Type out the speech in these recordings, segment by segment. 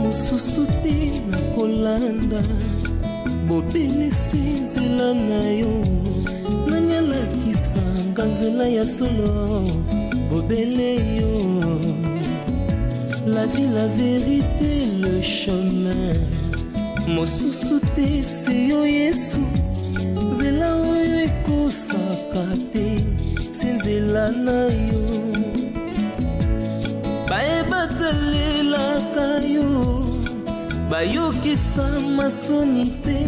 mosusu te na kolanda bobelisi nzela na yo nani alakisanga nzela ya solo bobele yo la vie, la vérité, le chemin mosusu te se yo Yesu nzela oyo ekosaka te se nzela na yo bayebatalelaka yo bayokisa masoni te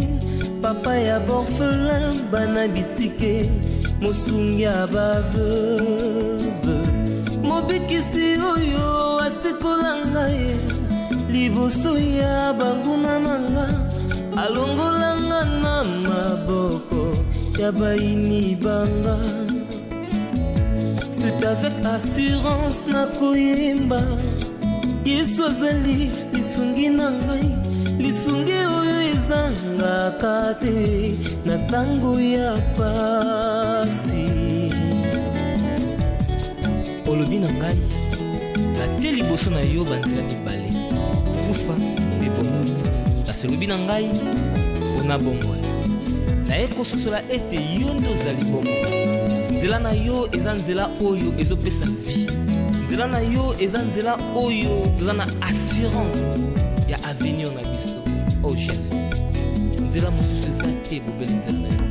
papa ya borfelin bana bitike mosungi ya baveuve mobikisi oyo asekola ngai liboso ya banguna na nga alongolanga na maboko ya baini banga. C'est avec assurance na koyemba Yesu azali lisungi na ngai lisungi oyo ezangaka te na tango ya pasi. Olobi na ngai natie liboso na yo banzela mibale kufa mpe bongo kasi olobi na ngai mpona bongo naye kososola ete yo nde ozali bongo. Nzela na yo eza nzela oyo ezopesa vie. Nzela na yo eza nzela oyo toza na assurance ya avenir na biso. Oh Jésus, nzela mosusu eza te bobeli nzela na yo.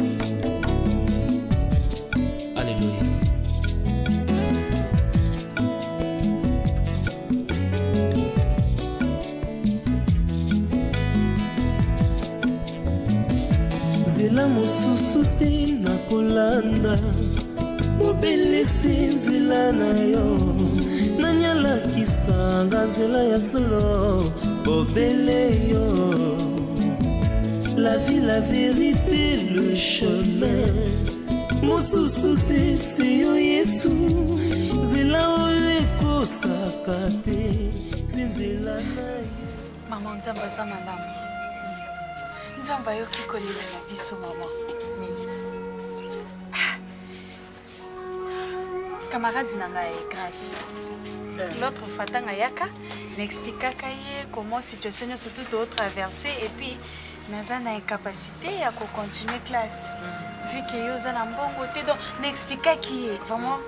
Alléluia. Nzela mosusu te na kolanda bobelisi nzela na yo nani alakisanga nzela ya solo bobele yo la vie, la vérité, le chemin mosusu te se yo Yesu nzela oyo ekosaka te se nzela na yo. Mama nzambe aza malamu nzambe ayoki kolela na biso mama. Camarade nanga Grace. L'autre fois tanga yaka n'expliquaka ye comment situation nous surtout traverser et puis naza na incapacité à continuer classe. Vu que yo za na mbongo te donc n'expliquaka qui est vraiment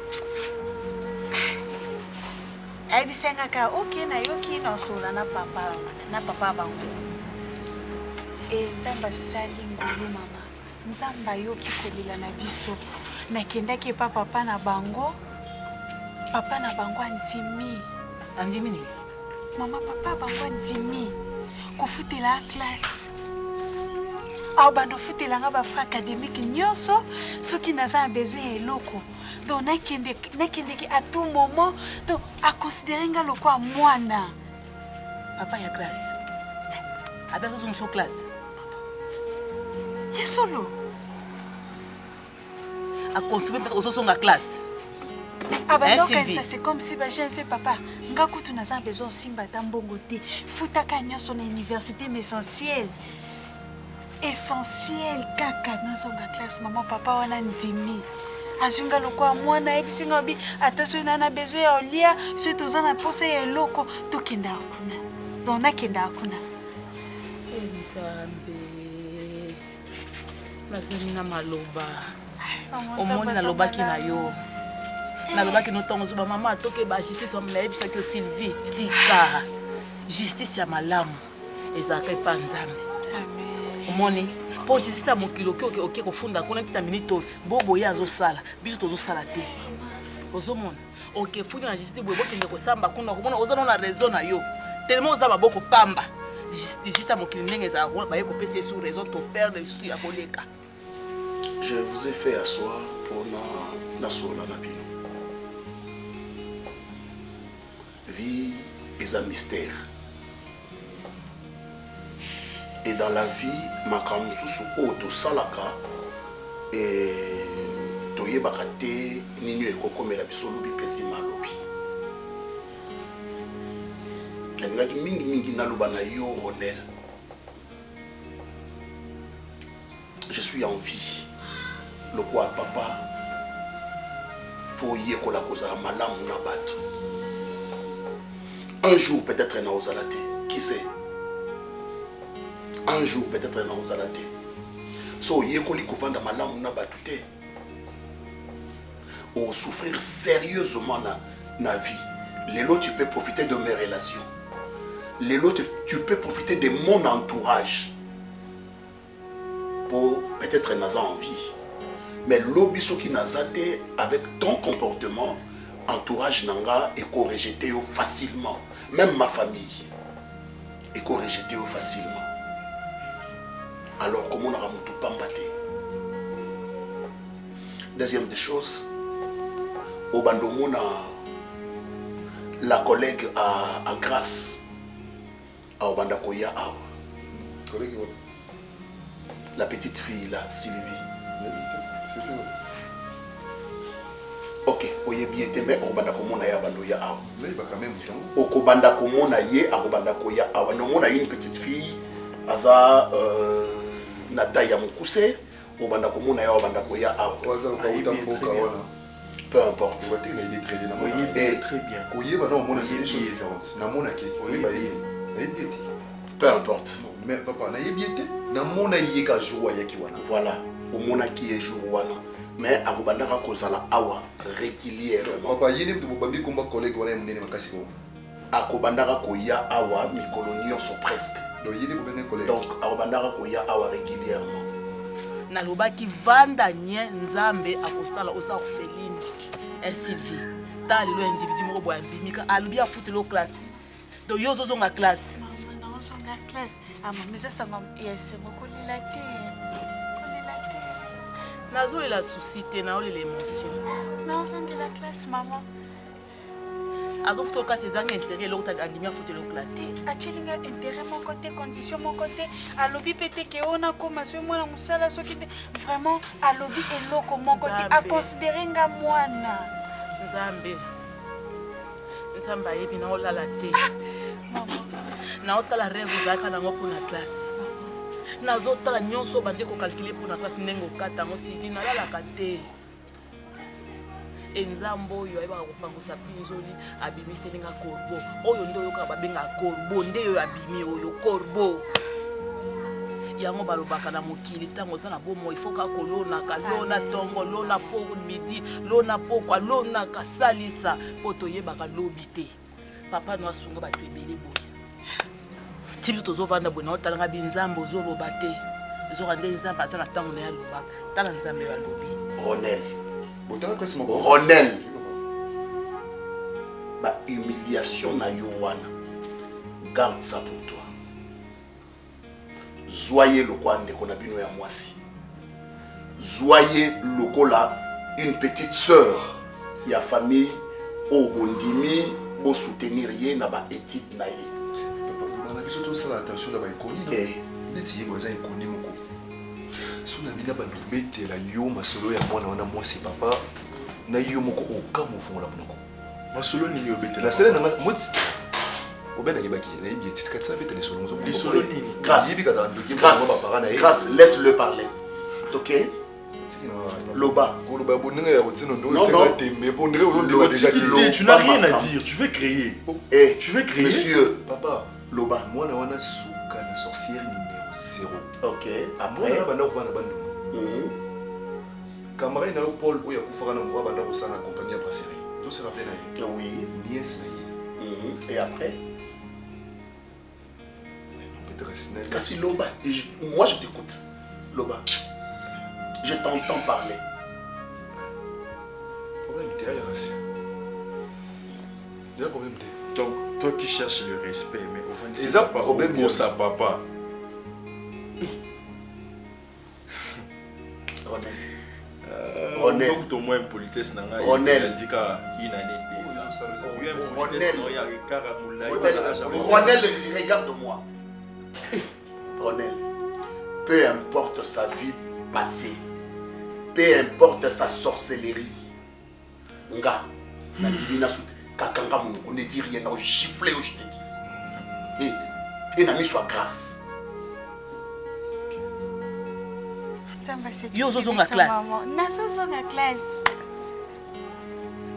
elle bisenga ka OK na yoki na sola na papa bango. Et nzamba sali ngulu mama. Nzamba yoki kolela na biso. Nakendaki pa papa na bango. Papa na bango andimi. Andimi ni? Mama papa bango andimi. Kofutela classe. Aw bando futela nga ba fra académique nyonso soki naza besoin eloko. Donc nakendeki à tout moment donc à considérer nga lokwa mwana. Papa ya classe. Avec son classe. Yesolo. À confirmer peut-être son classe. Ah bah donc ça c'est comme si bah je sais papa nga kutu naza besoin simba tambongo te futaka nyonso na université mais essentiel kaka nazonga classe maman papa wana ndimi azunga lokwa mwana ebisinga bi ataso na besoin ya olia so tozana posa ya eloko tokenda kuna donc nakenda kuna nzambe nazamina maloba omoni nalobaki na yo nalobaki notongo zuba mama atoke ba justice mama yebisa que Sylvie tika justice ya malamu ezaka epa nzambe. Amen. Omoni po justice ya mokilo oke kofunda kuna kita minito bobo ya azosala biso tozosala te ozomona oke funda na justice bobo kende kosamba kuna komona ozana na raison na yo tellement ozaba boko pamba justice ya mokilo ndenge za ko ba yeko pesa sur raison to perdre sur ya koleka. Je vous ai fait asseoir pour la sola na bino. Vie est un mystère. Et dans la vie, makambo susu oto salaka et toyebaka te nini ekokomela biso lobi pesi malobi. Nalingaki mingi naloba na yo Ronel. Je suis en vie. Le quoi papa faut y ekola kozala malamu na bato. Un jour peut-être na ozalate, qui sait? un jour peut-être na ozala te so oyekoli kovanda malamu na bato te souffrir sérieusement na vie. Lelo, tu peux profiter de mes relations. Lelo, tu peux profiter de mon entourage pour peut-être naza en vie. Mais l'obiso qui nazate avec ton comportement, entourage nanga et rejeté facilement. Même ma famille est rejeté facilement. Alors comment on a tout pambaté? Deuxième des choses, au bandomona la collègue à Grâce à Obandakoya Awa. Collègue la petite fille là, Sylvie. Ok, oyebi ete mais Obandakomona ya bandoya Awa. Mais il va quand même temps. Okobandakomona ye a Obandakoya Awa. Non, on a une petite fille aza Nataya Mukuse. Obandakomona ya Obandakoya Awa. Peu importe. Il est très bien. Peu importe. Mais papa, voilà. Au mona qui est jour wana. Mais akobandaka kozala awa régulièrement. Papa, yene mtubombi komba collègue wana munene makasi ko. Akobandaka koya awa mikolo nyonso presque. Donc yene bobenga collègue. Donc akobandaka koya awa régulièrement. Nalobaki vanda nye nzambe akosala osa orpheline Sylvie ta lelo individu moko boya mbimika alobi afutelo classe donc yo ozozonga classe maman naozonga classe mama eza mama yesemo kolela te nazolela souci te naolela émotion naozongela classe maman azofutelo classe ezangi intérêt eloko tadi andimi afutelo classe atyelinga intérêt moko te condition moko te alobi pe te ke ona koma soki mwana mosala soki te vraiment alobi eloko moko te aconsidere nga mwana nzambe ayebi naolala te naotala rêve ozalaka nango mpona classe nazotala nyonso bande kokalkule mpona classe ndenge okata yango sidi nalalaka te enzambe oyo ayebaka kopangusa mpinzoli abimiseli nga corbeau oyo nde oyokaka babengaka corbeau nde oyo abimi oyo corbeau yango balobaka na mokili ntango oza na bomoi ifoka kolonaka lona ntongo lona po midi lona pokwa lonaka salisa mpo toyebaka lobi te papa no asunga bato ebele boye ti biso tozovanda boye naotalanga binzambe ozoloba te ezoka nde nzambe aza na ntango na ye alobaka tala nzambe balobi Ronel ba humiliation na yo wana garde ça pour toi. Zoyez le quoi ndeko na bino ya mwasi. Zoyez le kola une petite sœur ya famille au bondimi bo soutenir ye na ba étude na ye. Papa, on a besoin de ça attention là ba ikoni. Neti ye boza ikoni moko. Suna bina ba ndubete la yo masolo ya mwana wana mwasi papa na yo moko okamu fongola monoko. Masolo ni yo bete. La sele na moti Obena yebaki na yebi etiti katsa bete les solonzo. Les solo nini? Grâce, laisse-le parler. OK? Loba. Koloba bonenga ya botino ndo Non, tsenga tembe pondre oloba déjà que tu n'as rien à dire, tu veux créer. Eh, tu veux créer. Monsieur papa, Loba. Mwana wana suka na sorcière numéro 0. OK, Après après banda kovana bandu. Camarade na Paul oya kufaka na mwa banda kosana compagnie ya brasserie. Zo se rappeler na ye. oui. Nièce na ye. Et après Peut-être Kasi Loba, moi je t'écoute. Loba, je t'entends parler. problème t'es ailleurs aussi. Il y a problème t'es. Donc, toi qui cherches le respect, mais au fond, c'est un problème pour sa papa. Ronel. Donc, au moins, politesse, n'a pas Ronel. dit une année. Ronel, regarde-moi. Ronel, peu importe sa vie passée, peu importe sa sorcellerie, nga, na divina soute, kakanga mon ne dit rien, na giflé je te dis. Et n'a mis soit grâce. Yo zozonga classe. Nazozonga classe.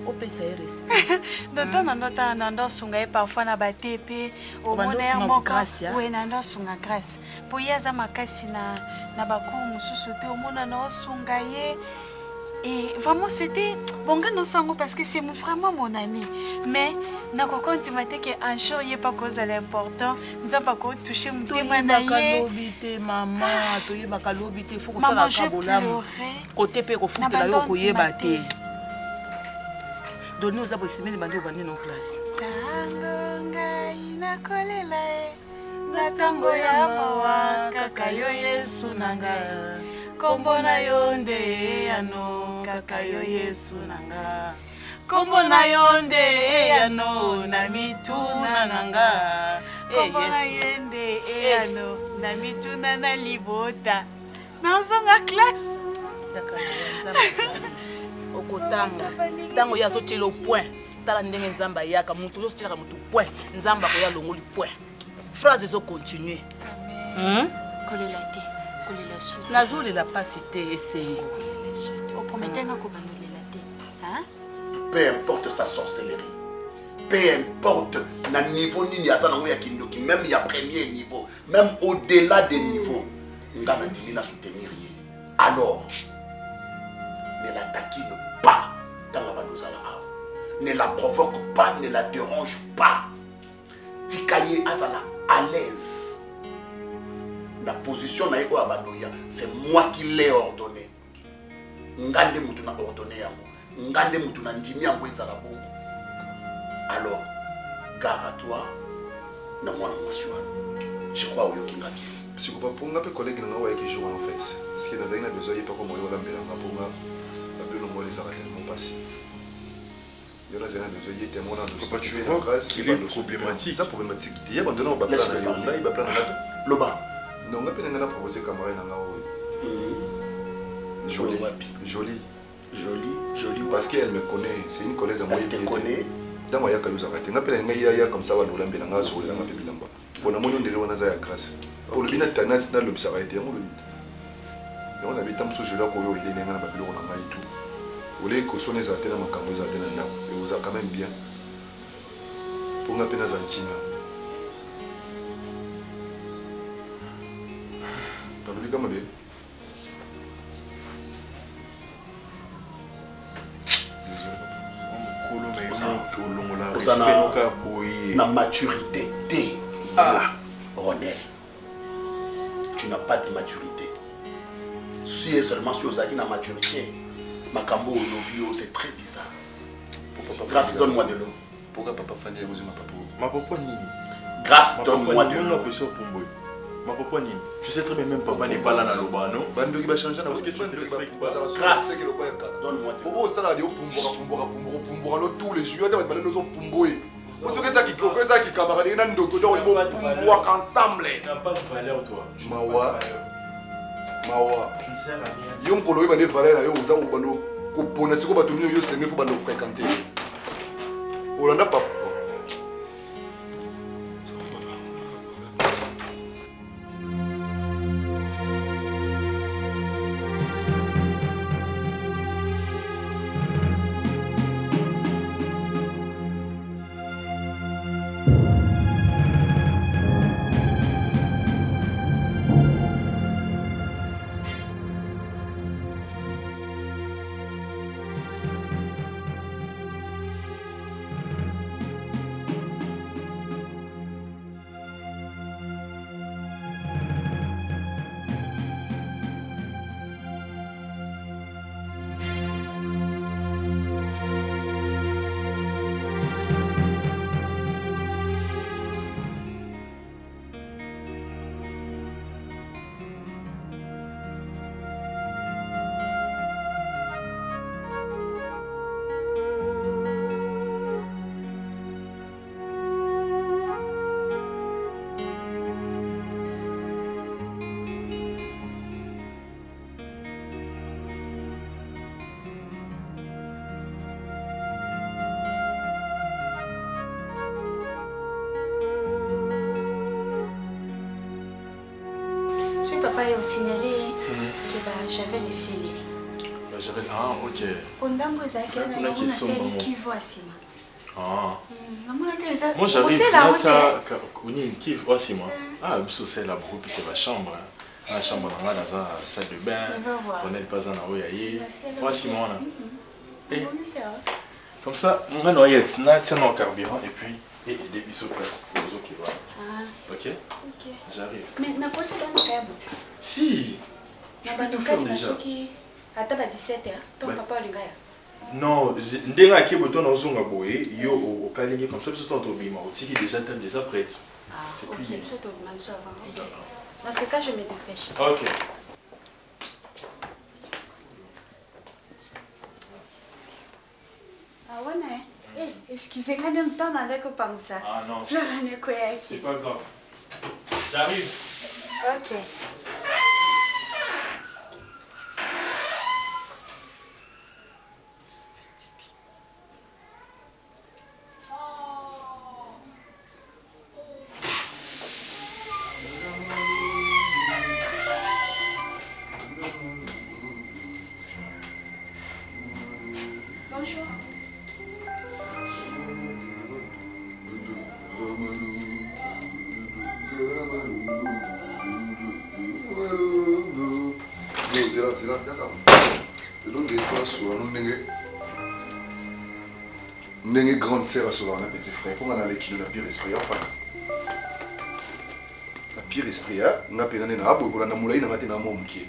opesa ye respect ndoto na ndoto na ndo sunga ye parfois na batepe omona ya moko we na ndo sunga grâce po ye aza makasi na bakuru mosusu te omona na osunga ye. Et vraiment, c'était bon, non sango parce que c'est vraiment mon ami. Mais na ko kontimate que un jour il pas cause l'important, nous pas ko toucher mon témoin na ye. Maman, to yeba ka lobité, faut ko sala ka bolam. Côté pe ko futela yo ko yeba te. Doni oza bo simeli bandi obandi non classe. Tango ngai na kolela e. Na tango ya mawa kaka yo Yesu nanga. Kombo na yo nde ano kaka yo Yesu nanga. Kombo na yo nde ano na mituna nanga. Kombo na yo nde ano na mituna na libota. Nazonga classe. Okotanga. Tango ya sotela au point. Tala ndenge nzamba yaka mutu yo sotela mutu point. Nzamba ko ya longoli point. Phrase zo continuer. Amen. Kolela te. Nazolela pasi te esengo. Peu importe sa sorcellerie, peu importe na niveau nini aza nango ya kindoki, même il y a premier niveau, même au-delà des niveaux, ngana ndili na soutenir ye. Alors, ne la taquine pas dans la bandozala. Ne la provoque pas, ne la dérange pas. Tikaye azala à l'aise. La position na eko abandoya, c'est moi qui l'ai ordonné. Ngande mutu na ordonné yango. Ngande mutu na ndimi yango ezala bongo. Alors, gare à toi, na mwana mwasi wana. Je crois oyo kinga bien. Si vous pouvez pas collègue na wa qui joue en fait. Parce que dans a besoin pas comme oyo la mbela ngaponga. La belle mo les arrêter tellement passé. Il y a besoin de témoin de ce que tu vois, il est problématique. Ça problématique. Il y a besoin de plan na yonda, il va plan na Loba. Non, on a proposé camarade Jolie. Jolie. Jolie. Parce qu'elle me connaît. C'est une collègue à moi. Elle te connaît. Dans moi, il y a quelque chose à faire. Il y a comme ça, on a l'ambé dans la sur les lampes de l'amba. On a mon nom de l'Éwana grâce. Pour le bien, Tanas n'a le s'arrêter. On avait tant de choses là pour lui, il est dans la Babylone, on a mal tout. Vous voulez que son les atteignent à ma caméra, et vous a quand même bien. Pour un peu dans un kina. Comme bien. La maturité, Ronel. Tu n'as pas de maturité. Si seulement si vous avez une maturité, Makambo ou Lobio, c'est très bizarre. Grâce, donne-moi de l'eau. Pourquoi papa Fanny a besoin de ma papa? Ma papa ni. Grâce, donne-moi de l'eau. Ma papa ni. Tu sais très bien même papa n'est pas là dans le bas, non? Bando qui va changer parce que tu te respectes pas. Grâce, donne-moi de l'eau. Pourquoi ça là dit Pumbora tous les jours, tu vas parler de Pumboé. Vous savez ça qui fait que ça qui camarade nan ndoko donc ils vont Pumboa ensemble. Tu n'as pas de valeur toi. Mawa. Tu ne sers à rien. Yo mkolo yo bane valeur yo uza ubando kupona siko batumino yo senge faut bando fréquenter. Olanda papa. Si papa a signalé que j'avais les scellés. J'avais... Ah, ok. Pondambo ezalaki na yo nasali kivu asima. Ah. Moi j'arrive là, ça, qui aussi moi. Ah, biso c'est là beaucoup plus c'est ma chambre. La chambre dans la salle de bain. On n'est pas en haut yaye. Voici moi là. Comme ça, on a noyette, on a un carburant et puis et des bisous place aux autres qui vont. Ok. Ok. J'arrive. Mais na poche dans ma cabine. Si. Je peux tout faire déjà. Attends, 17h. Ton papa le gars. Non, ndenga ki boto na zonga boye yo au kalingi comme ça parce que ton bima aussi qui déjà table déjà prête. Ah, c'est ok, plié. ça te demande ça avant. Dans ce cas, je me dépêche. OK. Ah ouais, mais excusez-moi de me prendre avec au Pamoussa. Ah non. C'est pas grave. J'arrive. Ok. Bonjour. zela taka lelo ngefa asola no ndenge grande sœur asolaka na petit frère mpo nga nalekilo na pire esprit afana na pire esprit nga mpenza nde na aboye kolanda molai na nga te na mwa mokie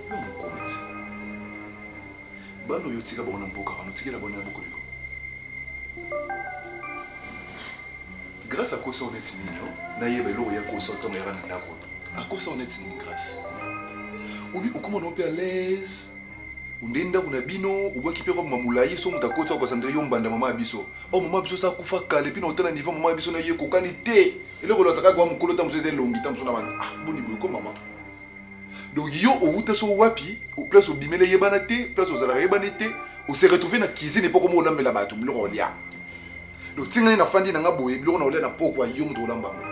yo mokolo ti bana oyo otika bango na mboka wana otikela bango na bokoleko grâce akosa o neti nini nayeba eloko ya kosa otonga yaka na ndako akosa o neti nini grâce obi okoma na ope à l'aise unde ndako na bino obwaki mpe kobima molai so moto akoti akosandre yo mbanda mama ya biso o mama ya biso sa akufa kale mpe na otala niveau mama ya biso na ye kokani te eloko lwasaka kwa mokolo ta mosu eza elongi ta mosu na bana boni boye ko mama donc yo outa so wapi place obimele yebana te place ozalaka yebani te ose retrouver na cuisine mpo komo olambela bato biloko olia donc tingani na fandi na nga boye biloko na olia na pokwa yo moto olambanga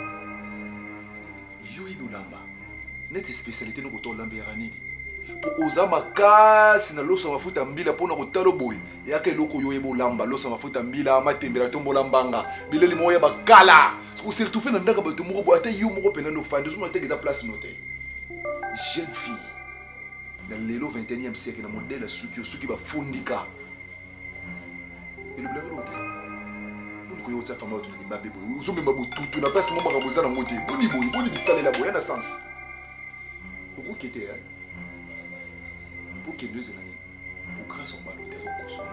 yo yebi olamba neti spécialité no koto olambeyaka nini po oza makasi na loso mafuta mbila mpona kotala boye yaka eloko oyo oyeba olamba loso mafuta mbila matembela to mbolambanga bileli moko ya bakala ose retrouver na ndaka bato moko boye ata yo moko mpena nofandi ozomona teke eza place no te jeune fille na lelo 21e siècle na modèle suki bafundika elobelaka lote boni koyo otya fama bato na libabe boye ozomema botutu na place mo makambo eza nango te boni boye boni bisalela boye na sens okokete pokende ezela nini po grâce obalo te okosola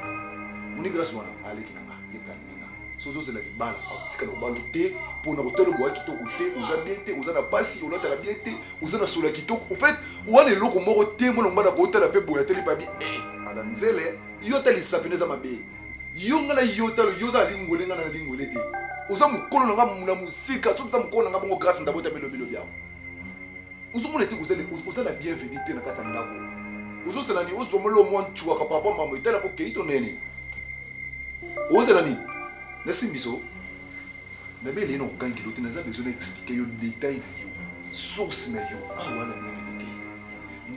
moni grâce wana aleki nanga yekaninga sozozela libala akotikala obalo te mpona kotala boya kitoko te oza bien te oza na pasi olatala bien te oza na sola kitoko en fait wana eloko moko te mona mbana kotala mpe boya te lipabi ala nzele yo talisa pene eza mabe yo nga na yo talo yo oza lingole nga na lingole te oza mokolo na nga na mosika soki ta mokolo na nga bongo grâce ndabota melobilobi yao ozomona ete oza la bienvenu te na kati ya ndako ozosela nini ozomela omwa ncuaka papa mama etala po kei to nene ozela nini nasimbi biso nabelei na kokangelo te naza besoin na explike yo detail na yo source na yo awa na bienvenu te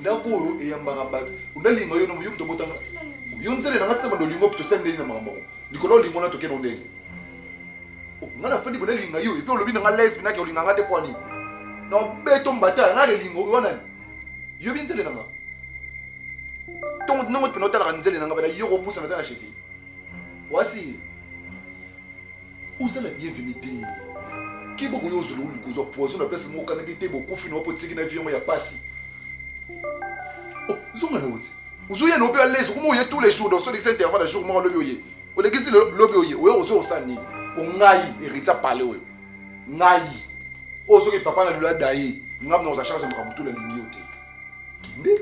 ndako oyo eyambaka bato onalinga yo yo moto botanga yo nzele na nga tina bando olingo tosali ndeni na makambo likolo olingo na tokeno ndenge nga na fandi bonalinga yo epe olobi na nga lesbi nake olinga nga te kwani na obeto mbata nga kelingo wana yobi nzele na nga donc nango pena otalaka nzele na nga bana yo kopusa na ta na chefi wasi ozala bienvenu te ke boko yo ozolo kozwa poison na place moko kanaki te bokufi na wapo tiki na vie ya pasi zonga na oti ozoya na ope à l'aise okoma oye tous les jours dans son intervalle de jour moko lobi oye olekisi lobi oye oyo ozo osala nini ongai hérita parle oyo ngai oyo soki papa na lula daye nga mna oza charge makambo to na lingi yo te kinde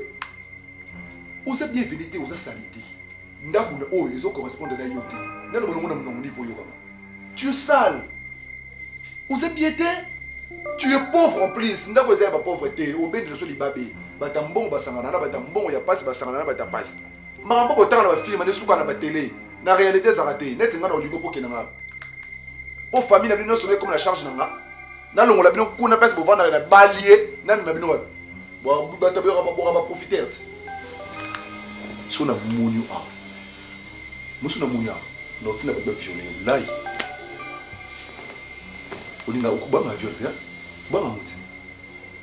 oza bienvenu te oza sali te ndako na oyo ezocorrespondre na yo te nano bonongo na monongo ndipo oyokama tu es sale oza bien te tu es pauvre en plus ndako eza ya bapauvre te obendela so libabe bata mbongo basangana na bata mbongo ya pasi basangana na bata pasi makambo kotanga na bafilme nde suka na batele na réalité ezaka te neti nga na olingo pokenda nga po famille na bino nyonso na ekoma na charge na nga nalongola bino kuna place bovandaka na balie namema bino wapi bata boyoka baprofiter ti So na monyo a. Musu na monyo a. Na otina ba violer lai. Olinga ukubanga violer ya. Banga muti.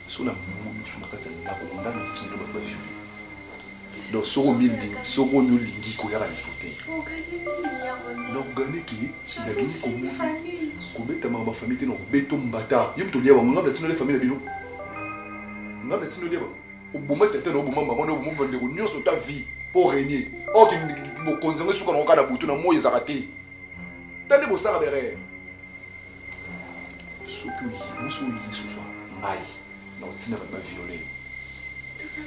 So na monyo so na kata na ko ndana otina ba violer. Donc soko lingi ko yala lifote. Donc gagner qui la vie ko beta ma famille no beto mbata. Yim to lia ba ngamba tino le famille bino. Ngamba tino lia ba. Oboma tete no oboma mama no oboma ndeko nyonso ta vie pour régner. O ki bo konzanga suka no kana butu na moyo zakate. Tande bo sara derrière. Soki muso yi so ngai. Na otina ba violer.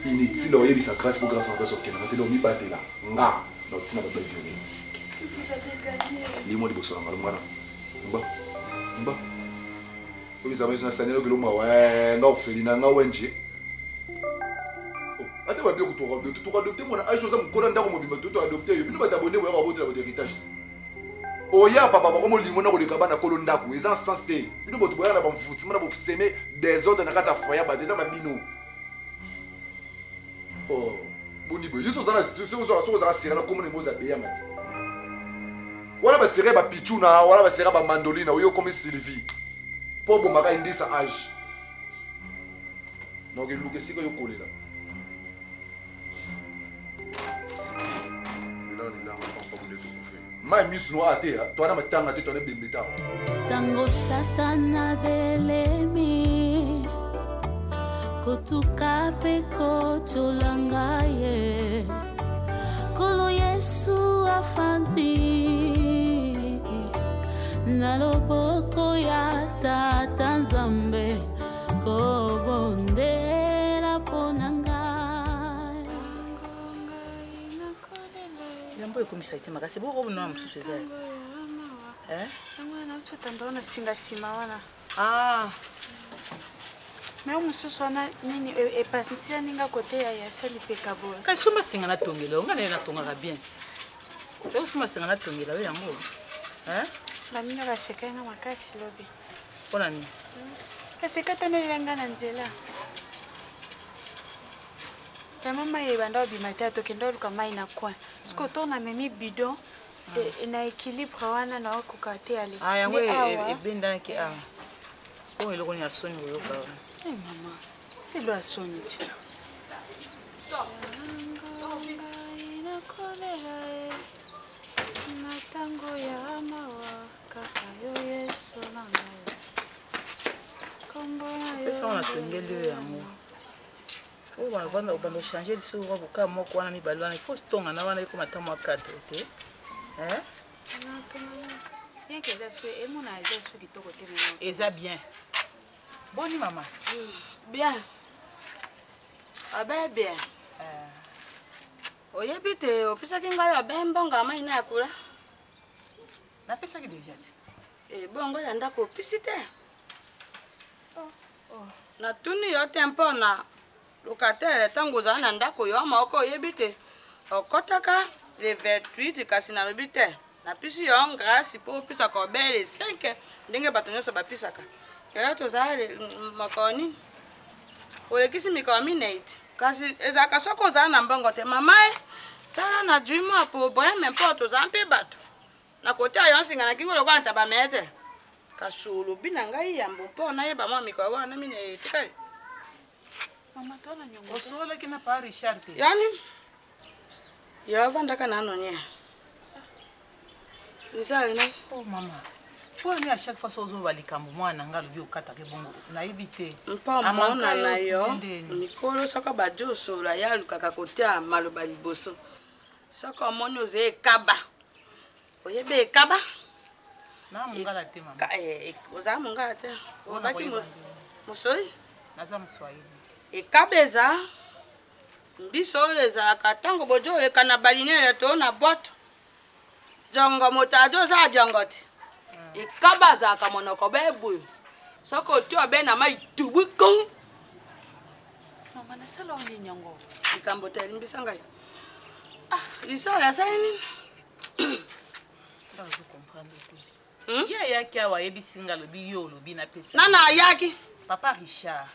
Inutile oyebi sa grâce pour grâce encore sortir na telo mi batela nga na tina ba violer. Qu'est-ce que vous avez gagné? Li mo di boso ngalo mwana. Mba. Obi za mwana sanelo ke lo ma wa nga ofeli na nga wenje. Oh, ate ba bien ko to adopter mwana ajo za mkola ndako mo bimba to adopter yo bino ba t'abonner wa ba botela ba héritage. Oya papa ba mo limo na ko le kabana ko lo ndako eza sens te. Bino boto boya na ba mfuti mona bo semer des autres na kata foya ba déjà ba bino. Oh, boni boy, yeso zana so zana sera na komone moza beya mati. Wala ba sera ba pichuna, wala ba sera ba mandolina, oyo comme Sylvie. Po bo maka indi sa âge. Donc il luke siko yo kolela. Là on pas voulu tout faire. Ma miss no ate ha, to na matanga te to na bembeta. Tango satana belemi. Kotuka peko cholangaye Kolo Yesu afandi Naloboko ya tata nzambe Kobondela ponanga Yambo ekomisa ite makasi boko bino mususu eza. Mwana mtoto ndaona singa sima wana. Ah. Mais mususu wana nini epasintia ninga kote ya sali pekabo. Kai soma singa na tongela, ngana na tonga bien. Ko soma singa na tongela we yango. Na mina baseka nga makasi lobi. Pona ni? Kaseka tane lenga na nzela. Kama mai banda bimata to kendo luka mai na kwa. Siko tona memi bidon na équilibre wana na okukate ale. Ah yango ebenda ki ah. Oh eloko ni asoni yo ka. Mama, c'est le soniti. Matango ya mawa kaka yo Yesu nanga. Kombo na yo. Pesa wana tongeli yango. Ko bana changer liso wa buka moko wana mibali wana faut tonga na wana iko matamo 4 te. Bien que ça soit et mon âge soit kitoko te mama. Eza bien. Boni maman. Bien. Ah ben bien. Oyebi te opisaki ngai abe mbongo amai na akula. Napesaki déjà ti. Bongo ya ndako opisi te. Natuni yo te mpona locataire tango ozala na ndako yo moko oyebi te okotaka le 28 kasi nalobi te napesi yo grâce mpo opisaka obele 5 ndenge bato nyonso bapisaka. Kaya tozala makoni olekisi mikao minei te kasi ezalaka soki ozala na mbongo te mama tala na juima po boyeme mpo tozala mpe bato na kote ayo nsinga na kingo lokola ntaba mee te kasi olobi na ngai yambo mpo nayeba mwa mikao wana minei tikali. Mama tona nyongo. Osolaki na pa Richard te. Yani yo vandaka nano nye. Nisali na. Oh mama. Pour ni à chaque fois sozo balikambo mwana nga lobi okata ke bongo na ibite. Mpa mona na yo mikolo saka bajoso la ya lukaka kotia maloba liboso. Saka moni oze ekaba. Oyebe ekaba. Na mungala te mama. Oza mungala te. Obaki musoi. Naza mswahili. Ekabeza biso ezalaka ntango bojo oleka na balinele to na boto jongo motado za jongo te ekaba azalaka monoko bebuyo soki oti obe na mai tubuku. Mama nasala oni nyongo likambo te limbisa ngai lisala asali nini. Ndazo comprendre te. Ya yaki awa yebisi nga lobi yo lobi na pesa. Nana ayaki Papa Richard.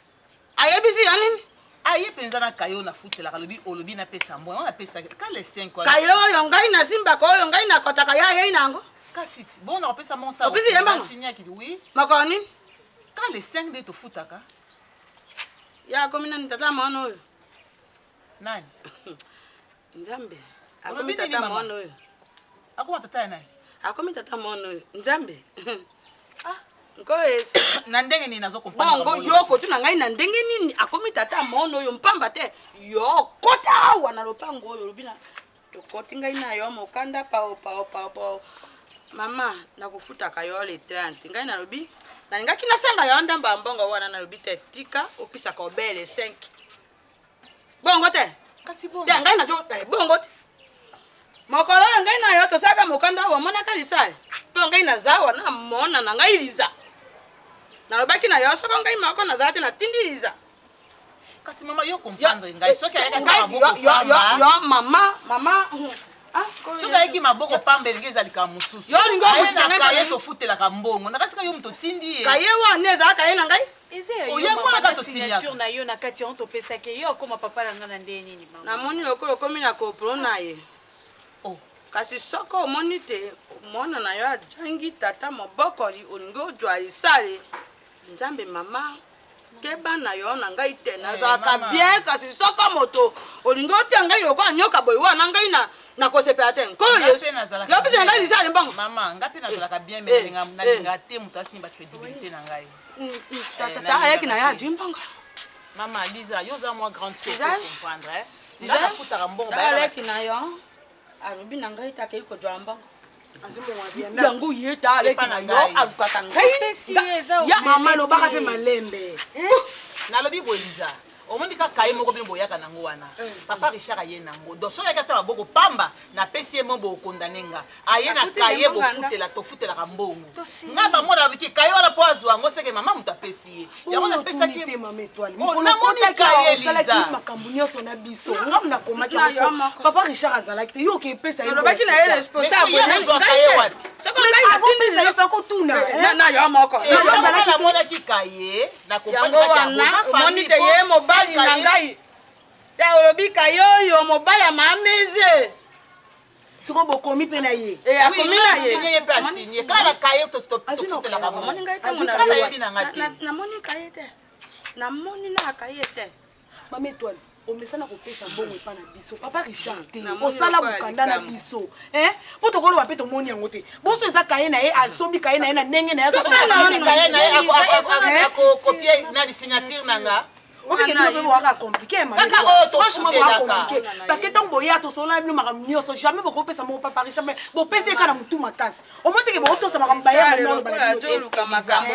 ayebisi yo nini. aye penza na kayo na futela kalobi olobi na pesa mbo on a pesa ka les 5 quoi kayo oyo ngai na simba ko oyo ngai na kotaka ya ye nango kasi bon on pesa mon ça opisi yemba signer ki oui makoni ka les 5 de to futaka ya komina ni tata mwana oyo nani nzambe akomi tata mwana oyo akoma tata nani akomi tata mwana oyo nzambe Ngoes na ndenge nini nazo comprendre bongo yoko tuna ngai na ndenge nini akomi tata mono oyo mpamba te yo kota wana lopango oyo lobina to koti ngai na yo mokanda pa mama nakufuta ka yo le 30 ngai na lobi na ngaki na senga yo ndamba mbongo wana na lobi te tika opisa ka obele 5 bongo te kasi bongo te ngai na jo bongo te mokolo ngai na yo to saka mokanda wa mona ka lisale to ngai na zawa na mona na ngai liza na lobaki na yo soko ngai mako na zate na tindiliza kasi mama yo comprendre ngai soki ayaka ta maboko yo mama soki ayaki maboko pambe ngeza lika mususu yo lingo kutisa ngai kaye to futela ka mbongo nakasi ka yo mto tindi ye kaye wana eza kaye na ngai oye mwana ka to signature na yo na kati on to pesa ke yo koma papa na ngana ndeni nini mama na moni lokolo komi na kopro na ye kasi soko omoni te mwana na yo ajangi tata mobokoli olingi ojwa lisale nzambe mama keba na yo na ngai te nazalaka bien kasi soko moto olingi otia ngai loko anyoka boye wana ngai na kosepela te nkolo yesu yo pisa ngai lisale mbongo mama nga pe nazalaka bien mais nalinga te moto asimba crédibilité na ngai tata ayaki na yo adwi mbongo mama Lisa yo za moi grande sœur pour comprendre nga nafutaka mbongo bayaki na yo alobi na ngai takei kozwa mbongo yango ye ta aleki na yo alukaka ngai ya mama lobaka mpe malembe nalobi boye Lisa omoni ka kaye moko bino boyaka nango wana papa Richard aye nango donc soki ayaki ata maboko pamba napesi ye mo bokondane nga aye na kaye bofutela tofutelaka mbongo nga bamona abiki kaye wana mpo azwa yango seke mama moto apesi ye yango napesaki namoni kaye Lisa makambo nyonso na biso nga nakomaki papa Richard azalaki te yo oke epesa ye olobaki na ye responsable azwa kaye wana avopesa ye fa kotuna na yo moko namonaki kaye yango wana omoni te ye mobali na ngai te olobi kaye oyo mobali amameze siko bokomi mpe na ye akomi na ye mpe asinye kaka kaye tofutelaka namoni kaye te namoni na kaye te mama Étoile omesana kopesa mbongo epa na biso papa Richard te osala bokanda na biso mpo tokoloba mpe tomoni yango te boso eza kaye na ye asombi kaye na ye na ndenge na ye kaye na ye akokopie na lisignature na nga obike bino mpe boaka compliqué franchement boaka compliqué parce que ntango boya tosola bino makambo nyonso jamais bokopesa moko papa Richard mais bopesi eka na mutu makasi omoteke bokotosa makambo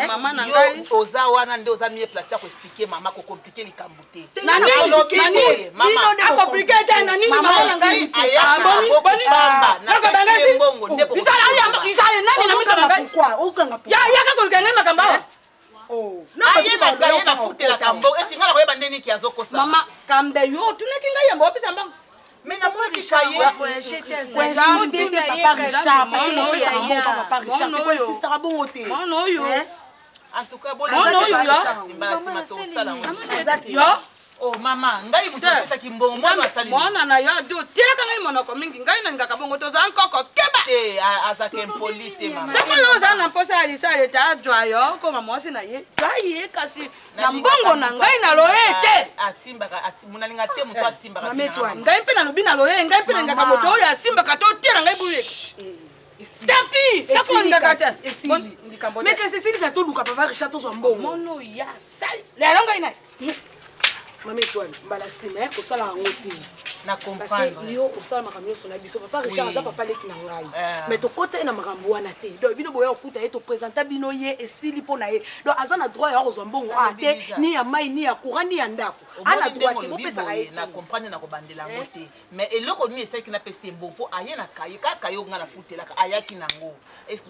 mama na ngai oza wana nde oza mie place ya koexplike mama kokomplike likambo te akomplike te na nini mama na ngai ayakabokopamba nakasi mbongo nde lisale nani na miso na ngai yaka kolika ngai makambo awa ayebaka ye nafutelaka mbongo eske nga nakoyeba nde niki azokosa mama kambe yo tunaki ngai yambo opesa mbongo mais namonaki kaye mwana oyo en tout cas bosimba tosala yo oh mama ngai moto apesaki mbongo mwana na yo ado tiaka ngai monoko mingi ngai nalingaka bongo toza nkoko keba te azaka impoli te mama soko yo oza na mposa ya lisale te ajwa yo koma mwasi na ye jwa ye kasi na mbongo na ngai na loye te asimbaka monalinga te moto asimbaka ngai mpe nalobi na loye ngai mpe nalingaka moto oyo asimbaka to tiela ngai buyeke tapi soko olingaka te mais que Cécile kasi toluka papa Richard tozwa mbongo mono ya sali lelo ngai naye mama Étoile mbala nsima kosala yango te na comprendre yo osala makambo nyonso na biso papa Richard aza papa leki na ngai mais tokota ye na makambo wana te donc bino boya okuta ye toprésenta bino ye esili mpo na ye donc aza na droit ya kozwa mbongo te ni ya mai ni ya courant ni ya ndako ana droit te bopesaka ye na comprendre na kobandela yango te mais eloko nini esalaki napesi mbongo mpo aye na kaye kaka yo nga nafutelaka ayaki nango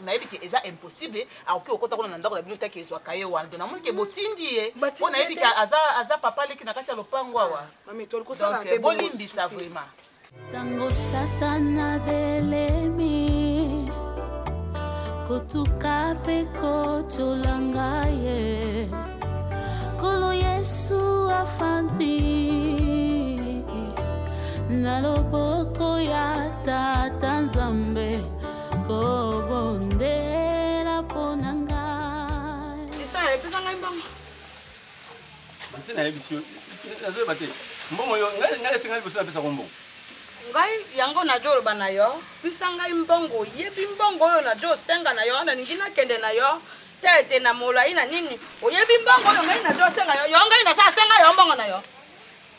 nayebi ke eza impossible akoki okota kuna na ndako na bino taki ezwa kaye wana donc namoni ke botindi ye mpo nayebi ke aza papa leki na kati ya lopango awa donc bolimbisa vraiment tango satana belemi kotuka mpe kotolanga ye kolo yesu afandi mbongo. Basi na yebiso. Nazo bate. Mbongo yo ngai singa biso apesa ko mbongo. Ngai yango na jolo bana yo. Pisa ngai mbongo yebi mbongo yo na jo senga na yo na ningina kende na yo. Tete na mola ina nini? Oyebi mbongo yo ngai na jo senga yo. Yo ngai na sa senga yo mbongo na yo.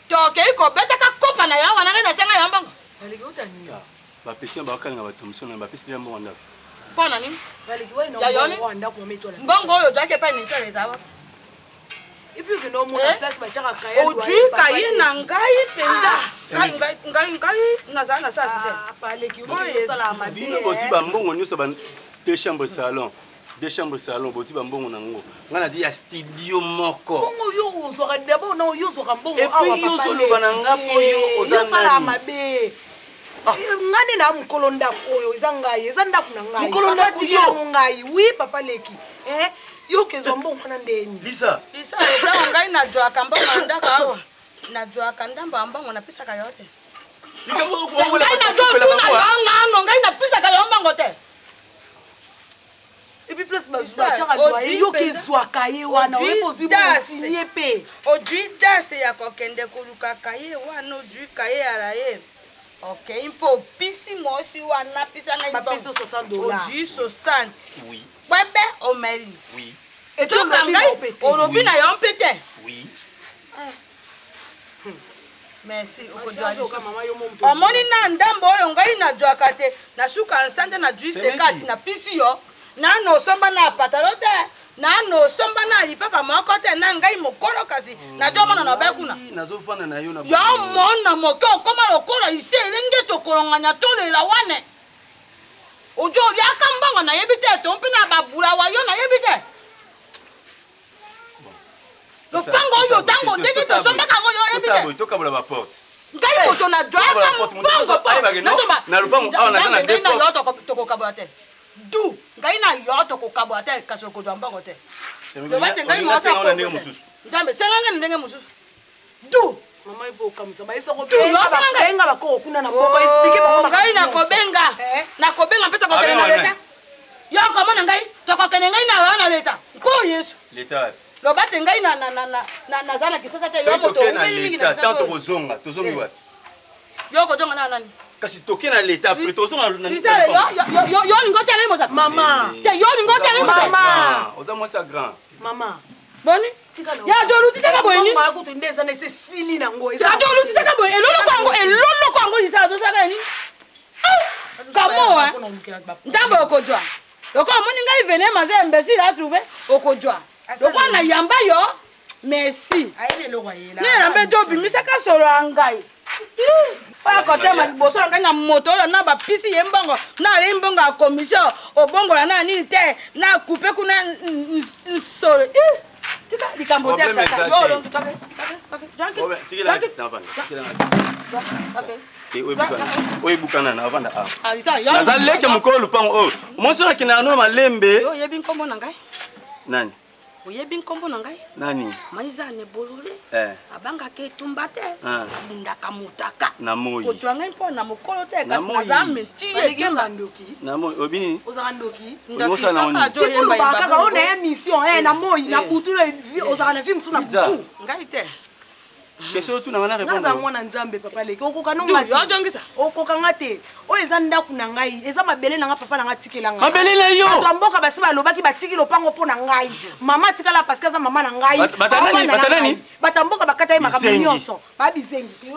Toke iko beta ka kopa na yo wana ngai na senga yo mbongo. Baliki utani. Ba pesi ba kanga ba tomsona ba pesi mbongo ndako. Pona nini? Baliki wewe no mbongo ndako umetola. Mbongo yo jake pa nitole zawa. Ipi que no mo na place ba chaka kaye. Odri kaye na ngai penda. Ngai nazana sa site. Baliki wewe sala mabi. Bino boti ba mbongo nyoso ba deux chambres salon. Deux chambres salon boti ba mbongo nango. Ngana ti ya studio moko. Mbongo yo zo ka dabo na yo zo ka mbongo awa papa. Et puis yo zo lo bananga po yo ozana. Sala mabe. Ngani na mukolo ndako oyo izangaye ezandako na ngai. Mukolo ndako yo ngai. Oui papa leki. Yo kezo mbongo na ndeni. Lisa eza ngai na jwa kamba ndako awa. Na jwa kandamba mbongo na pisa ka yote. Likambo ko wala na jwa ngano ngai na pisa ka mbongo te. Et puis plus bazuba chaka loyer yo kezwa kaye wana oyepo zibo signé pe. Odui dase ya kokende koluka kaye wana odui kaye araye. Ok, impo pisi mosi wana pisa na ba peso $60. Odui 60. Oui. Bebe omeli. Oui. Et toi ngai olobi na yo mpete. Oui. Merci okodwa. Omoni na ndambo oyo ngai na jwaka te na suka nsande na jui sekati na pisi yo. Nano somba na patalote. Nano somba na lipapa moko te na ngai mokolo kasi na jomona na bekuna. Nazofana na yo na. Yo mona moko koma lokola ise lenge to kolonganya tolela wane. Ojo ya kambanga na yebite to mpi na babula wa yo na yebite. Lo pango yo tango teke to somba kango yo yebite. Sabo tokabula ba porte. Ngai moto na jwa kambanga. Na lupango awa na na depo. Na yo to kokabula te. Du ngai na yo to kokabula te kaso ko jamba te. Lo bate ngai mo sa ko ndenge mususu. Njambe senga ndenge mususu. Du mama ibo kamisa ba isa ko benga ba ko kuna na boko explique ba mama ngai na kobenga na kobenga peta ko kena leta. Yo ko mona ngai to ko kena ngai na wana leta. Ko Yesu. Leta. Lo bate ngai na zana kisasa te yo moto mingi na tanto kozonga tozongi wapi. Yo ko jonga na nani? Kasi toke na leta après tozonga na. Yo ngosi ale mosa. Mama. Te yo ngosi ale mosa. Mama. Oza moi ça grand. Mama. Boni? Ya jolu tisaka boyini. Mama ko tundeza na se sili na ngo. Ya jolu tisaka boy elolo kwango lisala tosaka ni. Kamo Njambo okojwa. Yoko moni ngai vene maze imbécile a trouvé okojwa. Yoko na yamba yo. Merci. Aile lo wayela. Ni na mbeto bimisaka solo angai. Fa kote ma boso ngai na moto na ba pisi yembongo na re mbongo a commission obongo na nini te na couper kuna solo. Tika likambo te ta yo oyebukana na avanda a nazaleke mokolo lupango oyo mosona kina no malembe oyebi nkombo na ngai nani oyebi nkombo na ngai nani maiza ne bolole abanga ke tumba te abundaka mutaka na moyi kotwa ngai mpo na mokolo te kasi naza mentire kemba ndoki na moyi obini ozaka ndoki oza na oni tikulu bakaka ona ya mission na moyi na butu ozaka na film suna butu ngai te question tu na wana répondre naza mwana nzambe papa leki okoka nonga yo jongisa okoka ngate oyo eza ndako na ngai eza mabele na nga papa na nga tikela ngai mabele na yo bato mboka basi balobaki batiki lopango mpo na ngai mama tikala parce que aza mama na ngai batanani bato mboka bakata ye makambo nyonso babizengi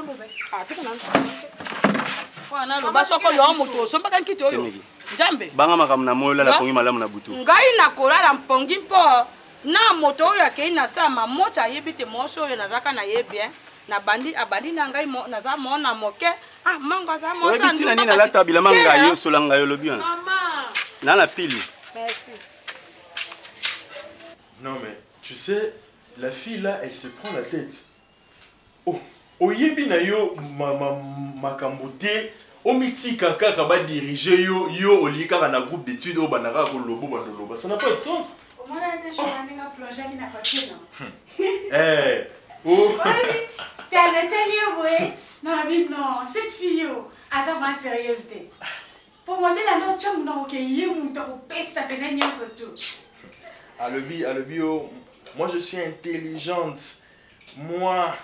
wana loba soko yo moto osombaka nkiti oyo Njambe banga makambo na moyo la pongi malamu na butu ngai na kolala mpongi mpo na moto oyo akei na sama mota yebi te moso oyo nazaka na ye bien na bandi abandi na ngai naza mona moke mango za mosa ndu tina nini alata bilama ngai yo solanga yo lobi wana mama na la pili merci non mais tu sais la fille là elle se prend la tête oh yebi na yo makambo te omitika kaka ba diriger yo olika na groupe d'études au banaka ko lobo bandoloba ça n'a pas de sens. Non, cette fille, elle est pas sérieuse. Pour moi, la note, tu m'as dit que tu as peste à tenir surtout. Alobi, Moi, je suis intelligente. Moi,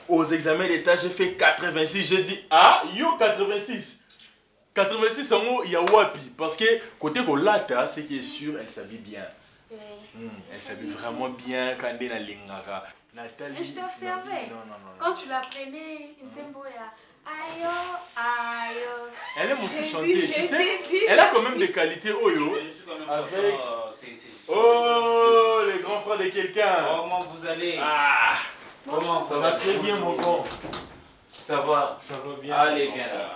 aux examens d'État, j'ai fait 86. J'ai dit, ah, yo, 86. 86, en gros, il y a Wapi. Parce que côté Kolata, ce qui est sûr, elle s'habille bien. Oui. Elle s'habille vraiment bien quand elle est dans l'Ingara. Nathalie. Je t'ai observé. Non. Quand tu la prenais, Nzemboya. Ayo, ayo. Elle aime aussi chanter, tu sais. Elle a quand même des qualités, Oyo. Avec. Oh, les grands frères de quelqu'un. Comment vous allez? Ah. Comment ça va très bien, mon con. Ça va? Ça va bien. Allez, viens là.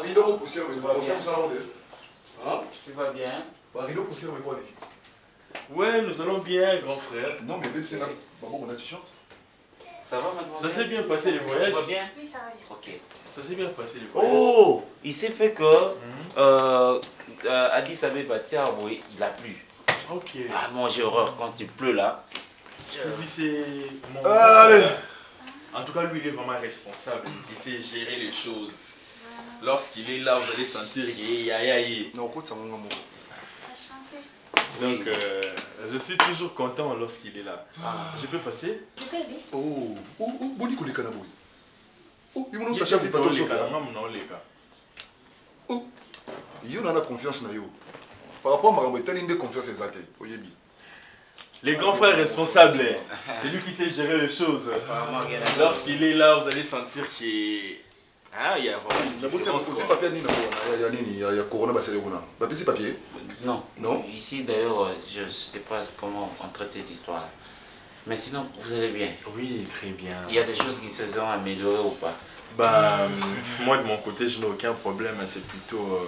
Rideau poussière, mais Tu vas bien? Rideau poussière, mais quoi? Ouais, nous allons bien, grand frère. Non, mais même c'est là. Maman, on a t-shirt. Ça va, mademoiselle? Ça s'est bien passé les voyages? Ça va bien? Oui, ça va bien. Ok. Ça s'est bien passé les voyages. Oh! Il s'est fait que Addis Abeba, oui, il a plu. Ok. Ah, moi j'ai horreur quand il pleut là. C'est mon. Allez! En tout cas, lui, il est vraiment responsable. Il sait gérer les choses. Lorsqu'il est là, vous allez sentir qu'il y a. Non, écoute, ça m'a mon. Donc, je suis toujours content lorsqu'il est là. Je peux passer? Je peux aider? Oh, boni koleka na boy. Oh, il m'a sacha vipa to sofa. Oh, yo na confiance na yo. Par rapport à ma telle inde confiance exacte. Oyebi. Les grands frères responsables, c'est lui qui sait gérer les choses. Lorsqu'il est là, vous allez sentir qu'il ah, il y a vraiment une différence. C'est papier ni na il y a corona basele kuna. Papier c'est papier? Non. Non. Ici d'ailleurs, je ne sais pas comment on traite cette histoire. Mais sinon, vous allez bien? Oui, très bien. Il y a des choses qui se sont améliorées ou pas? Bah, moi de mon côté, je n'ai aucun problème. C'est plutôt.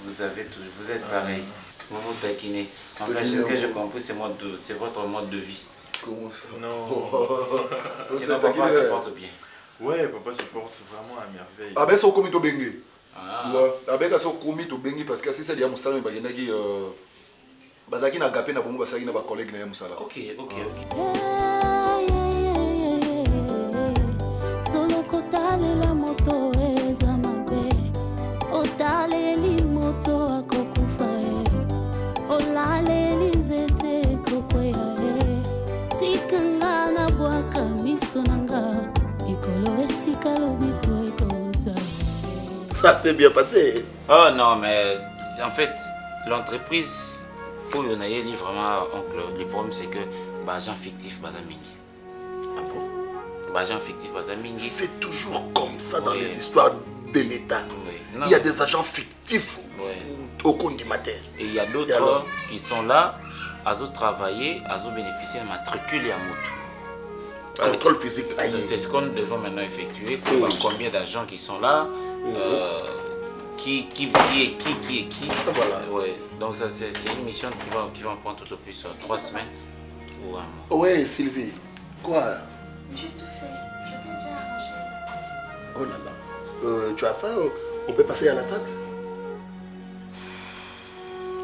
Vous êtes pareil. Vous vous taquinez. En fait, ce que j'ai compris, c'est votre mode de vie. Comment ça? Non. Sinon, papa se porte bien. Ouais, papa se porte vraiment à merveille. Ah ben, ça au comité bengue. Ouais, avec ça au comité bengue parce que c'est ça, il y a Moussala, mais il y a qui bazaki na gapé na bomba basaki na ba collègue na Moussala. Ok. Solo kotale la moto eza mabe. Otale li moto akokufa e. Olale li zete kokwea e. Tikanga na bwaka miso nanga. Ikolo esika lobiko ekota. Ça s'est bien passé. Oh non, mais en fait, l'entreprise où on a eu vraiment, oncle, le problème c'est que l'agent fictif Bazamingi. Ah bon? L'agent fictif Bazamingi. C'est toujours comme ça dans les histoires de l'État. Oui. Il y a des agents fictifs au compte du matin. Et il y a d'autres qui sont là, à travailler, à bénéficier de matricule et à moto. Contrôle physique. C'est ce que nous devons maintenant effectuer. Combien d'agents qui sont là, qui est qui. Voilà. Ouais. Donc ça c'est une mission qui va prendre tout au plus 3 semaines ou un mois. Ouais, Sylvie. Quoi? Je t'ai déjà arrangé. Oh là là. Tu as faim? On peut passer à la table?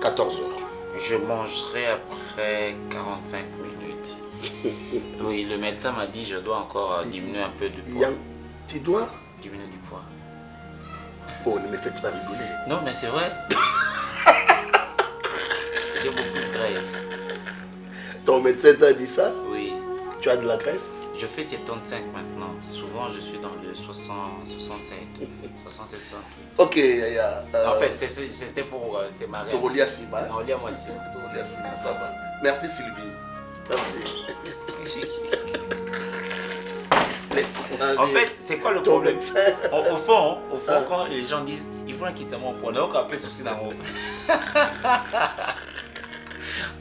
14 heures. Je mangerai après 45 minutes. Oui, le médecin m'a dit que je dois encore diminuer un peu de poids. Tu dois diminuer du poids. Oh, ne me faites pas rigoler. Non, mais c'est vrai. J'ai beaucoup de graisse. Ton médecin t'a dit ça? Oui. Tu as de la graisse? Je fais 75 maintenant. Souvent, je suis dans le 67. 67. Ok, en fait, c'était pour... c'est ma réalité. Torolia Sima. Torolia Moissi. Torolia Sima, ça va. Merci Sylvie. Merci. En fait, c'est quoi le problème? Au fond, quand les gens disent il faut quitter mon poids, on a un peu souci dans mon.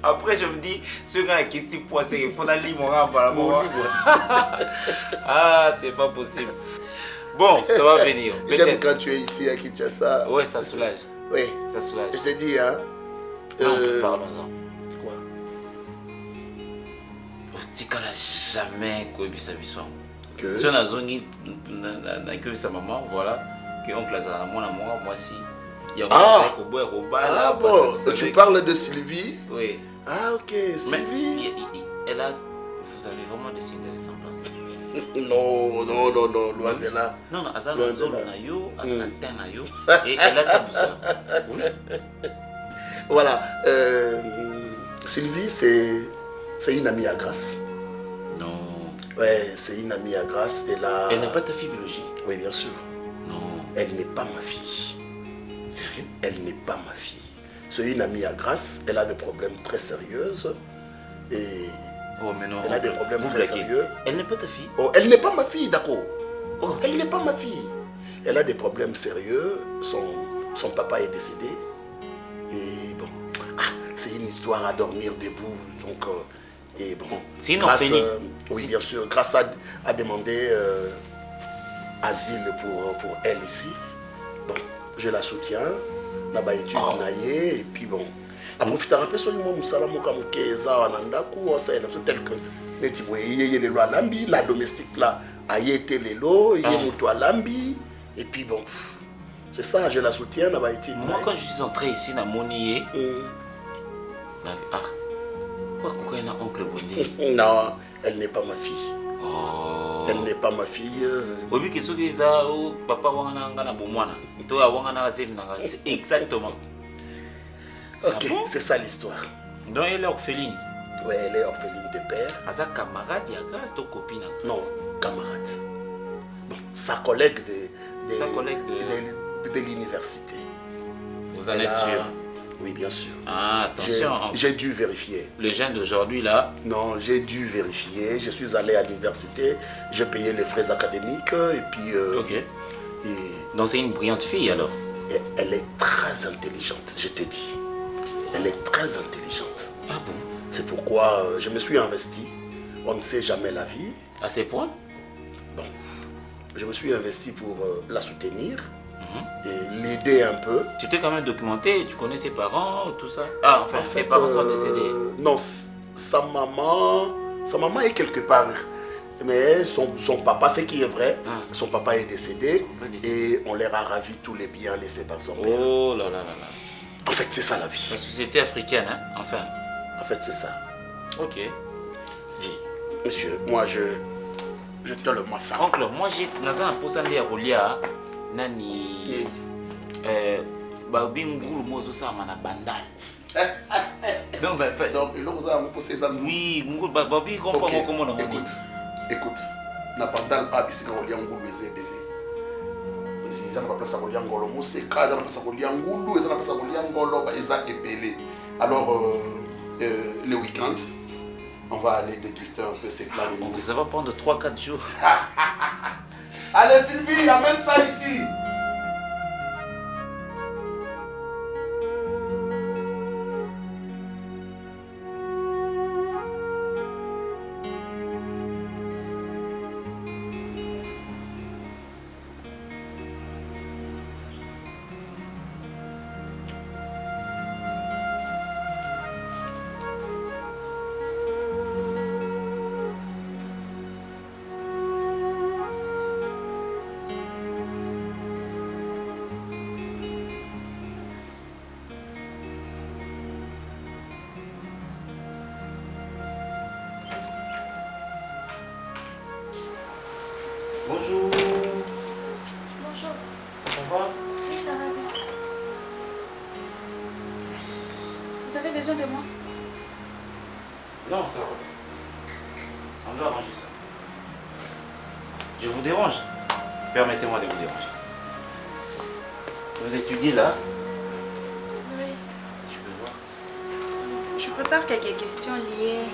Après, je me dis, ce gars qui est poids, c'est qu'il faut aller mon rang. Ah, c'est pas possible. Bon, ça va venir. J'aime quand tu es ici à Kinshasa. Ouais, ça soulage. Oui. Ça soulage. Je te dis, hein. Parlons-en. Quoi? Tika n'a jamais coébissé sa que si on a zongi que sa maman, voilà, que oncle Lazara, moi, si. Ah bon, tu parles de Sylvie? Oui. Ah ok, Sylvie. Mais vous avez vraiment des signes de ressemblance? Non, loin de là. Non, Azana Zolo Nayo, Azana Tenayo, et elle a ta douceur. Oui. Voilà, Sylvie, c'est une amie à Grâce. Non. Ouais, c'est une amie à Grâce. Elle n'est pas ta fille biologique? Oui, bien sûr. Non. Elle n'est pas ma fille. Sérieux? Elle n'est pas ma fille. C'est une amie à Grâce. Elle a des problèmes très sérieux. Et oh, mais non, elle a des problèmes très sérieux. Elle n'est pas ta fille? Oh, elle n'est pas ma fille, d'accord. Oh. Elle n'est pas ma fille. Elle a des problèmes sérieux. Son papa est décédé. Et bon, c'est une histoire à dormir debout. Donc, et bon. C'est une orpheline. Oui, bien sûr. Grâce a demandé asile pour elle ici. Bon, je la soutiens. Naba étude naïe. Et puis bon. Après, je suis tel que la domestique là a été les lots, il y a à lambi. Et puis bon, c'est ça, je la soutiens. Moi, quand je suis entré ici dans Monier, pourquoi il y a un oncle Bonnet? Non, elle n'est pas ma fille. Oh. Elle n'est pas ma fille. Oui, que ce que papa exactement. Ok, c'est ça l'histoire. Donc elle est orpheline? Oui, elle est orpheline de père. Sa camarade, il y a Grâce, ton copine? Non, camarade. Bon, sa collègue de l'université. Vous en êtes sûr? Oui, bien sûr. Ah, attention. J'ai dû vérifier. Le jeune d'aujourd'hui là? Non, j'ai dû vérifier. Je suis allé à l'université, j'ai payé les frais académiques et puis... ok. Donc c'est une brillante fille alors? Et elle est très intelligente, je t'ai dit. Elle est très intelligente. Ah bon? C'est pourquoi je me suis investi. On ne sait jamais la vie. À ces points? Bon, je me suis investi pour la soutenir et l'aider un peu. Tu t'es quand même documenté, tu connais ses parents, tout ça? Ah, enfin, ses parents sont décédés. Non, sa maman est quelque part. Mais son papa, ce qui est vrai, son papa est décédé et on leur a ravi tous les biens laissés par son père. Oh là là là là. En fait, c'est ça la vie. La société africaine, hein, enfin. En fait, c'est ça. Ok. Dis, monsieur, moi je te le m'affaire. Oncle, moi j'ai dans un posandi à Rolia, nani, bingulu mozo sa mana bandal. Donc, il vous a posé ça. Oui, ngulu babi comprend comment on Écoute, na bandal a bisika Rolia ngulu ezedele. Ils n'ont pas place à Rolia ngolo, moseka, ils n'ont pas place à Rolia ngulu, ils n'ont pas place à Rolia ngolo, ils ont ébélé. Alors le week-end, on va aller déguster un peu ces plats. Donc ça va prendre 3-4 jours. Allez Sylvie, amène ça ici. Bonjour. Bonjour. Ça va? Oui, ça va bien. Vous avez besoin de moi? Non, ça va. On doit arranger ça. Je vous dérange? Permettez-moi de vous déranger. Vous étudiez là? Oui. Je peux voir. Je prépare quelques questions liées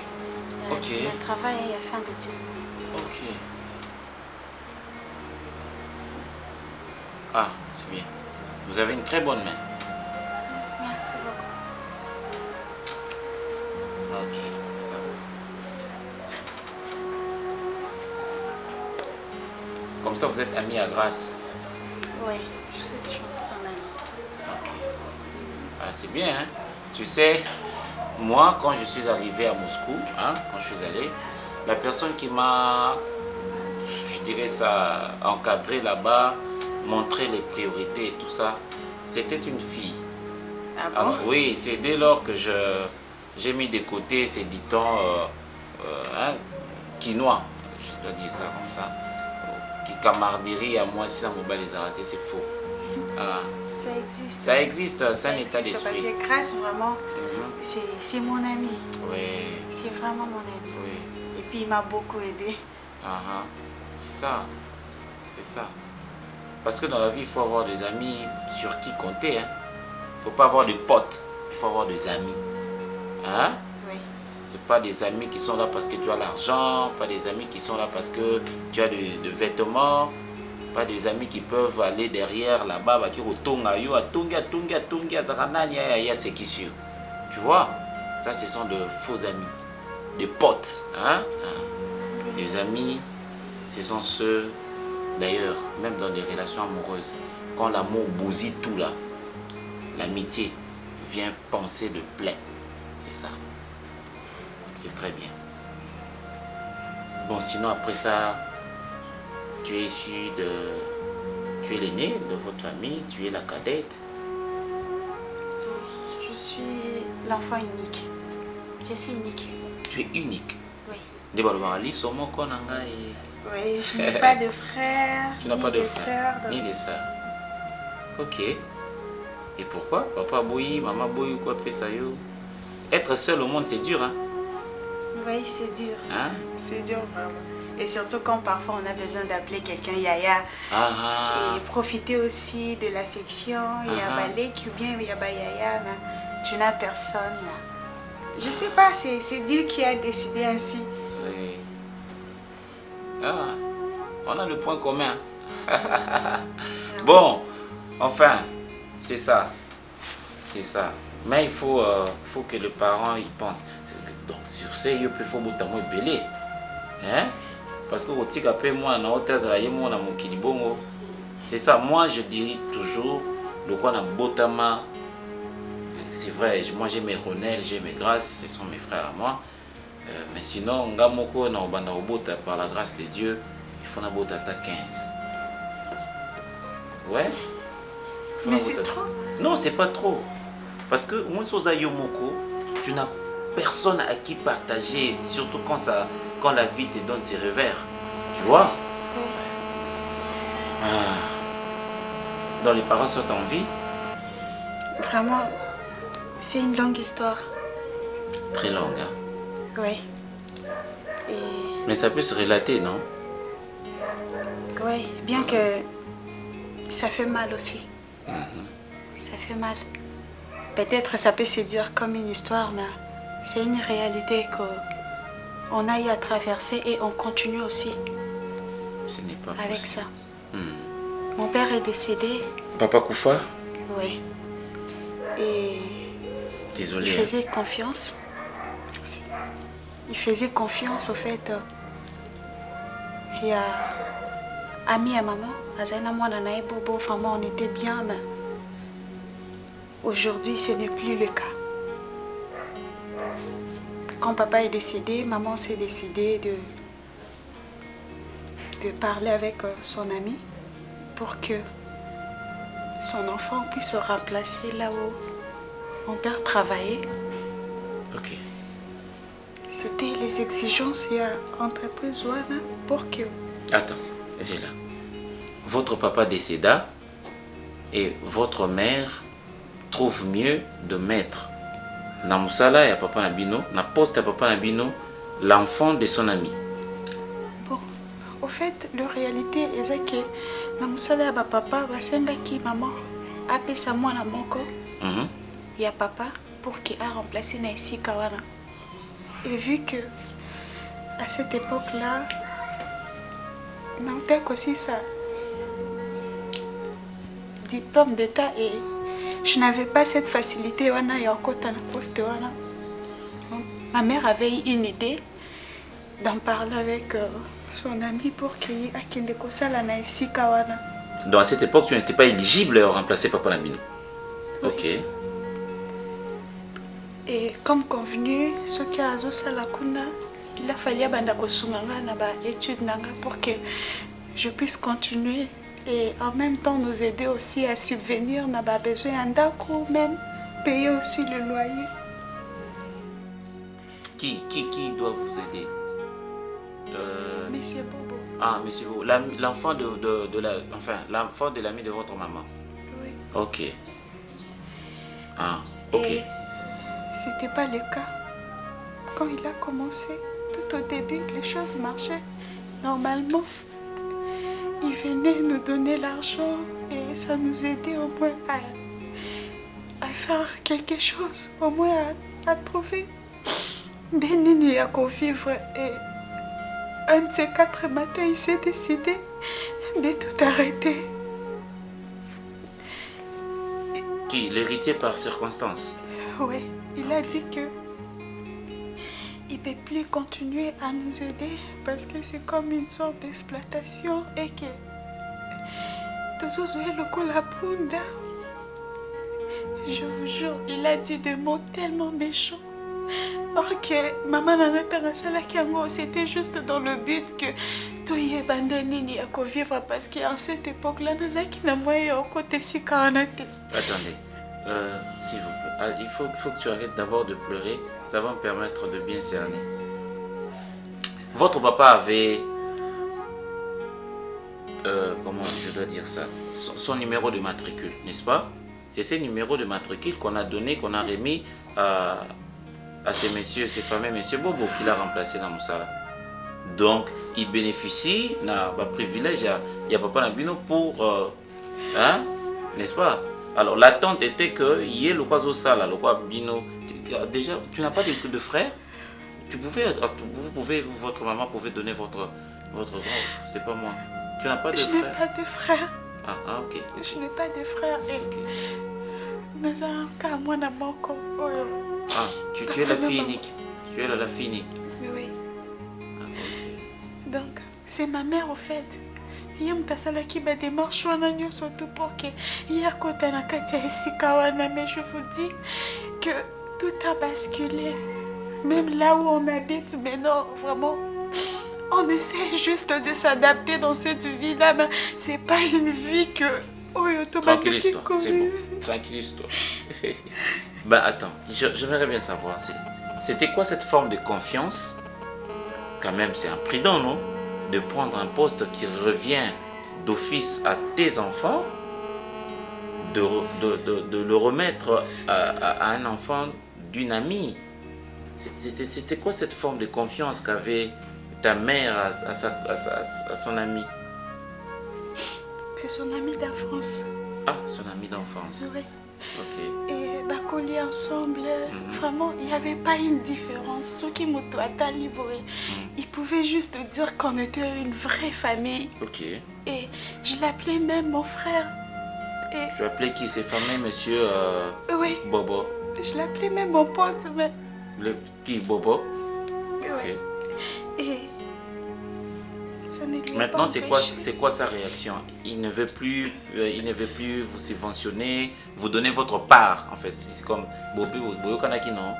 à Ok. mon travail et à fin d'études. Ok. Ah, c'est bien. Vous avez une très bonne main. Merci beaucoup. Ok, ça va. Comme ça, vous êtes amis à Grâce. Oui, je sais si je suis son amie. Ok. Ah, c'est bien, hein. Tu sais, moi, quand je suis arrivé à Moscou, hein, quand je suis allé, la personne qui m'a, je dirais ça, encadré là-bas, montré les priorités et tout ça, c'était une fille. Ah bon? Alors, oui, c'est dès lors que j'ai mis de côté ces dictons quinois, je dois dire ça comme ça, qui camaraderie à moi, si ça me bat les arrêter, c'est faux. Ah. Ça existe. Ça existe, c'est un état existe, d'esprit. Parce que Grâce, vraiment, c'est mon ami. Oui. C'est vraiment mon ami. Oui. Et puis, il m'a beaucoup aidé. C'est ça. C'est ça. Parce que dans la vie, il faut avoir des amis sur qui compter. Hein. Il ne faut pas avoir de potes, il faut avoir des amis. Hein? Oui. C'est pas des amis qui sont là parce que tu as l'argent, pas des amis qui sont là parce que tu as de vêtements, pas des amis qui peuvent aller derrière là-bas, tu vois, ça ce sont de faux amis, des potes. Hein? Des amis, ce sont ceux, d'ailleurs, même dans des relations amoureuses, quand l'amour bousille tout là, l'amitié vient penser de plaie. C'est ça. C'est très bien. Bon, sinon après ça, tu es issu de... Tu es l'aîné de votre famille, tu es la cadette. Je suis l'enfant unique. Je suis unique. Tu es unique. Oui. Oui, je n'ai pas de frères, tu n'as pas de frères, sœurs. Ni de sœurs. Ok. Et pourquoi? Papa bouilli, maman bouilli, quoi, ça yo. Être seul au monde, c'est dur, hein? Oui, c'est dur. Hein? C'est dur, vraiment. Et surtout quand parfois on a besoin d'appeler quelqu'un Yaya. Et profiter aussi de l'affection. Yaba Leki ou bien Yaba Yaya. Tu n'as personne. Là. Je sais pas, c'est Dieu qui a décidé ainsi. Oui. Ah, on a le point commun. Bon, enfin, c'est ça. C'est ça. Mais il faut que les parents y pensent. Donc sur ce, il faut boutamoy belé. Hein? Parce que c'est ça. Moi, je dirais toujours le quoi na botama. C'est vrai, moi j'ai mes Ronel, j'ai mes Grâces, ce sont mes frères à moi. Mais sinon, ngamoko na obanda obota par la grâce de Dieu, il faut na botata 15. Ouais? Mais c'est trop? Non, c'est pas trop. Parce que Moutsoza Yomoko, tu n'as personne à qui partager, surtout quand la vie te donne ses revers. Tu vois? Donc les parents sont en vie? Vraiment, c'est une longue histoire. Très longue, hein? Oui. Mais ça peut se relater, non? Oui, bien que ça fait mal aussi. Ça fait mal. Peut-être ça peut se dire comme une histoire, mais c'est une réalité qu'on a eu à traverser et on continue aussi. Ce n'est pas avec possible. ça. Mon père est décédé. Papa Koufa? Oui. Et désolé. Il faisait confiance. Il faisait confiance au fait. Il y a ami à maman. On était bien, mais aujourd'hui ce n'est plus le cas. Quand papa est décédé, maman s'est décidée de parler avec son ami pour que son enfant puisse se remplacer là où mon père travaillait. Ok. C'était les exigences et l'entreprise Wana pour que... Attends, c'est là. Votre papa décéda et votre mère trouve mieux de mettre na musala ya papa Nabino, na poste ya papa Nabino, l'enfant de son ami. Bon, au fait, la réalité est que na musala ya papa basengaki maman apesa mwana moko ya papa pour qu'il a remplacé na esika wana. Et vu que à cette époque-là, Nantek aussi ça diplôme d'état et je n'avais pas cette facilité wana ya okota na poste wana. Ma mère avait eu une idée d'en parler avec son ami pour qu'il akende kosala na esika wana. Donc à cette époque, tu n'étais pas éligible à remplacer papa Nabino. Oui. Ok. Et comme convenu, ce qui a à la kuna, il a fallu abandonner études pour que je puisse continuer et en même temps nous aider aussi à subvenir, n'a pas besoin ou même payer aussi le loyer. Qui doit vous aider? Monsieur Bobo. Ah, monsieur Bobo, l'enfant l'enfant de l'ami de votre maman. Oui. Ok. Ah, ok. Et c'était pas le cas. Quand il a commencé, tout au début, les choses marchaient normalement. Il venait nous donner l'argent et ça nous aidait au moins à faire quelque chose, au moins à trouver des nini à vivre. Et un de ces 4 matins, il s'est décidé de tout arrêter. Qui? L'héritier par circonstance? Oui, il a dit que il ne peut plus continuer à nous aider parce que c'est comme une sorte d'exploitation et que tous le coup la punda. Je vous jure, il a dit des mots tellement méchants. Or que maman c'était juste dans le but que tout y est bandani à vivre parce qu'en cette époque-là, nous avons qui n'a moyen au côté si canate. Attendez, s'il vous plaît, il faut que tu arrêtes d'abord de pleurer, ça va me permettre de bien cerner. Votre papa avait, comment je dois dire ça, son numéro de matricule, n'est-ce pas? C'est ces numéros de matricule qu'on a donné, qu'on a remis à ces messieurs, ces fameux messieurs Bobo qu'il a remplacé dans Moussala. Donc, il bénéficie d'un privilège, il y a papa Nabino pour, hein, n'est-ce pas? Alors, l'attente était que il y ait le quoi Sala, le quoi Bino. Déjà, tu n'as pas de frère? Votre maman pouvait donner votre c'est pas moi. Tu n'as pas de frère? Je n'ai pas de frère. Ah, ok. Je n'ai pas de frère. Mais un cas, moi, n'a pas encore. Ah, tu es la fille unique. Tu es la fille unique. Oui. Ah, ok. Donc, c'est ma mère au fait. Il y a une démarche surtout pour que il y a côté na katia esikawana, mais je vous dis que tout a basculé. Même là où on habite maintenant, vraiment, on essaie juste de s'adapter dans cette vie-là, mais c'est pas une vie que... Tranquillise-toi, c'est bon. Tranquillise-toi. Ben attends, j'aimerais bien savoir, c'était quoi cette forme de confiance? Quand même, c'est imprudent, non? De prendre un poste qui revient d'office à tes enfants, de le remettre à un enfant d'une amie. C'était quoi cette forme de confiance qu'avait ta mère à son ami? C'est son ami d'enfance. Ah, son ami d'enfance. Oui. Ok. Et collés ensemble, vraiment, il n'y avait pas une différence. Ceux qui m'ont libéré, ils pouvaient juste dire qu'on était une vraie famille. Ok. Et je l'appelais même mon frère. Et... Tu appelais qui? Ces fameux monsieur oui. Bobo. Je l'appelais même mon pote, mais... Le petit Bobo? Oui. Ok. Et... Maintenant, c'est quoi sa réaction? Il ne veut plus vous subventionner, vous donner votre part. En fait, c'est comme Bobo Kanaki, non?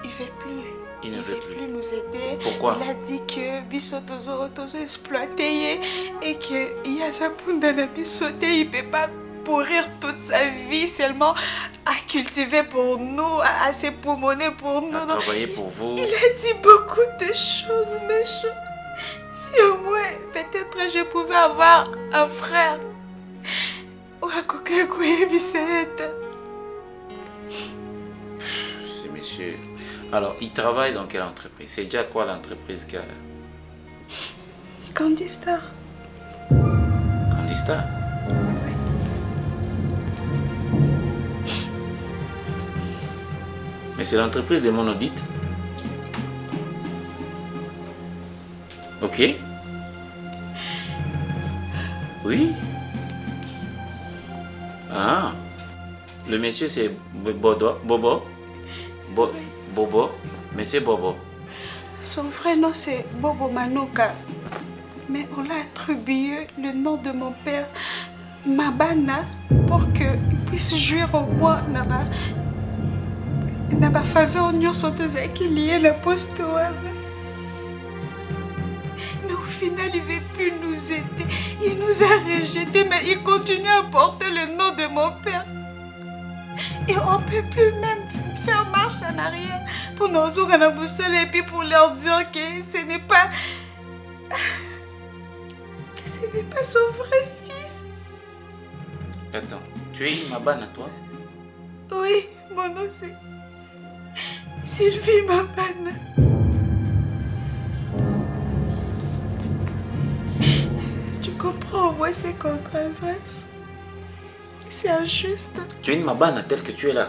Il veut plus. Il ne veut plus nous aider. Pourquoi? Il a dit que Bisso Tozo exploité et que Yasa Pundana Bissoté, il ne peut pas pourrir toute sa vie seulement à cultiver pour nous, à se poumonner pour nous. À travailler pour vous. Il a dit beaucoup de choses méchantes. Si au moins, peut-être je pouvais avoir un frère. Ou un coquin Ces messieurs. Alors, il travaille dans quelle entreprise? C'est déjà quoi l'entreprise qu'il a? Candistar. Candistar? Oui. Mais c'est l'entreprise des monodites? Ok. Oui. Ah. Le monsieur c'est Bobo. Bobo. Monsieur Bobo. Son vrai nom c'est Bobo Manouka. Mais on l'a attribué le nom de mon père, Mabana, pour qu'il puisse jouir au moins n'a pas faveur nous sommes qu'il y ait la poste. Mais au final, il ne veut plus nous aider. Il nous a rejetés, mais il continue à porter le nom de mon père. Et on ne peut plus même faire marche en arrière pour nos jours à la boussole et puis pour leur dire que ce n'est pas... que ce n'est pas son vrai fils. Attends, Tu es une Mabana, toi? Oui, mon nom c'est Sylvie Mabana. Tu comprends, moi c'est controverse. C'est injuste. Tu es une Mabana telle que tu es là.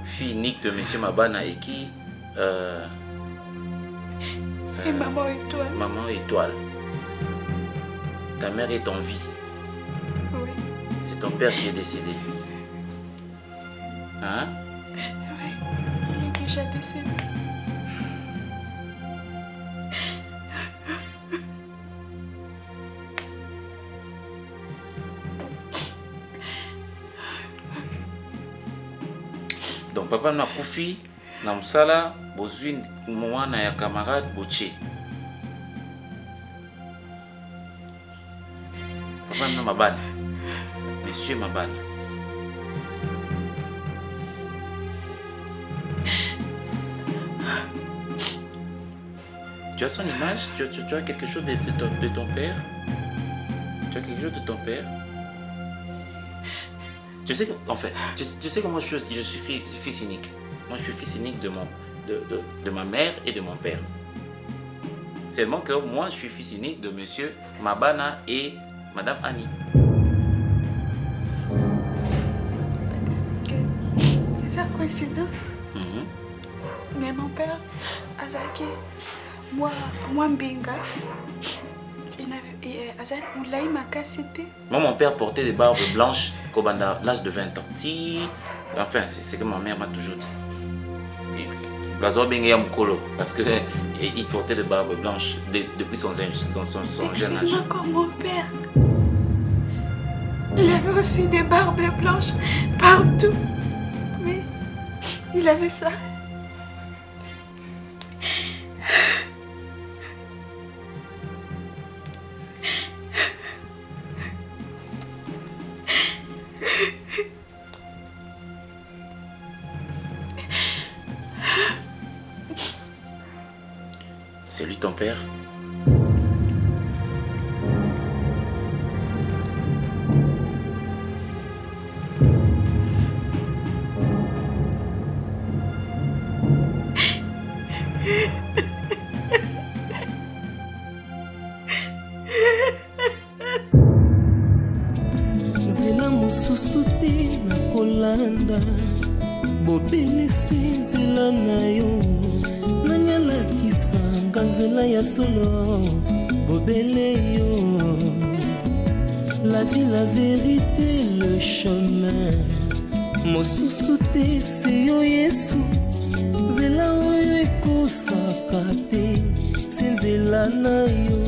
Fille unique de Monsieur Mabana et qui... et Maman Étoile. Maman Étoile. Ta mère est en vie. Oui. C'est ton père qui est décédé. Hein? Oui, il est déjà décédé. Donc papa na kufi na musala bozwi mwana ya camarade Boche. Papa na Mabana. Monsieur Mabana. Tu as son image? Tu as quelque chose de ton père? Tu as quelque chose de ton père? Tu sais que, en fait, tu sais que moi je suis fils unique. Moi je suis fils unique de ma mère et de mon père. Seulement que moi je suis fils unique de Monsieur Mabana et Madame Annie. C'est une coïncidence. Mais mon père, Azaki, moi Mbinga, moi, mon père portait des barbes blanches à l'âge de 20 ans. Enfin, c'est ce que ma mère m'a toujours dit. Parce qu'il portait des barbes blanches depuis son jeune âge. Comme mon père. Il avait aussi des barbes blanches partout. Mais il avait ça. C'est lui ton père? Zela mosusu te na kolanda bobelisi nzela na yo nanyalakisanga nzela ya solo bobele yo. La vie, la vérité, le chemin mosusu te se yo Yesu nzela oyo ekosaka te se nzela na yo.